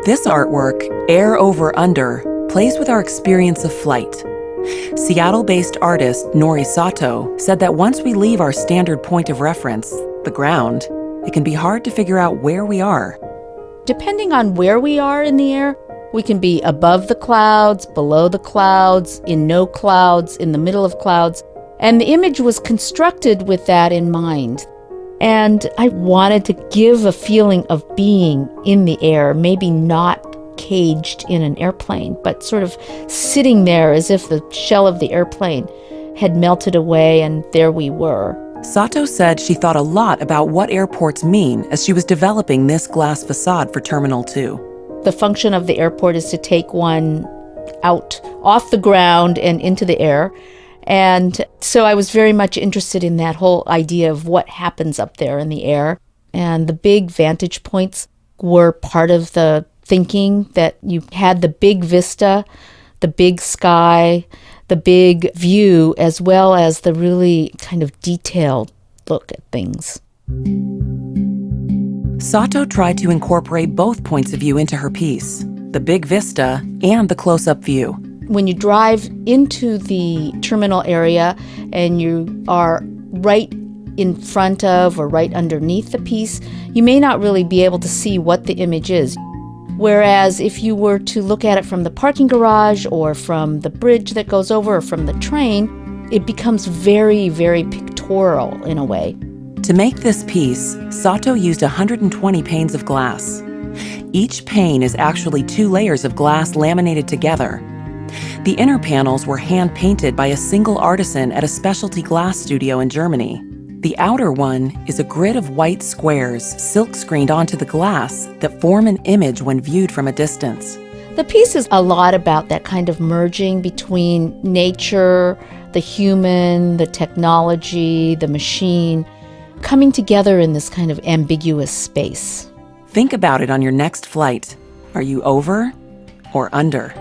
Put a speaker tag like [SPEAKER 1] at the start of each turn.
[SPEAKER 1] This artwork, Air Over Under, plays with our experience of flight. Seattle-based artist Norie Sato said that once we leave our standard point of reference, the ground, it can be hard to figure out where we are.
[SPEAKER 2] Depending on where we are in the air, we can be above the clouds, below the clouds, in no clouds, in the middle of clouds. And the image was constructed with that in mind. And I wanted to give a feeling of being in the air, maybe not caged in an airplane, but sort of sitting there as if the shell of the airplane had melted away and there we were.
[SPEAKER 1] Sato said she thought a lot about what airports mean as she was developing this glass facade for Terminal 2.
[SPEAKER 2] The function of the airport is to take one out off the ground and into the air. And so I was very much interested in that whole idea of what happens up there in the air. And the big vantage points were part of the thinking, that you had the big vista, the big sky, the big view, as well as the really kind of detailed look at things.
[SPEAKER 1] Sato tried to incorporate both points of view into her piece, the big vista and the close-up view.
[SPEAKER 2] When you drive into the terminal area and you are right in front of or right underneath the piece, you may not really be able to see what the image is. Whereas if you were to look at it from the parking garage or from the bridge that goes over or from the train, it becomes very, very pictorial in a way.
[SPEAKER 1] To make this piece, Sato used 120 panes of glass. Each pane is actually 2 layers of glass laminated together. The inner panels were hand-painted by a single artisan at a specialty glass studio in Germany. The outer one is a grid of white squares silk-screened onto the glass that form an image when viewed from a distance.
[SPEAKER 2] The piece is a lot about that kind of merging between nature, the human, the technology, the machine, coming together in this kind of ambiguous space.
[SPEAKER 1] Think about it on your next flight. Are you over or under?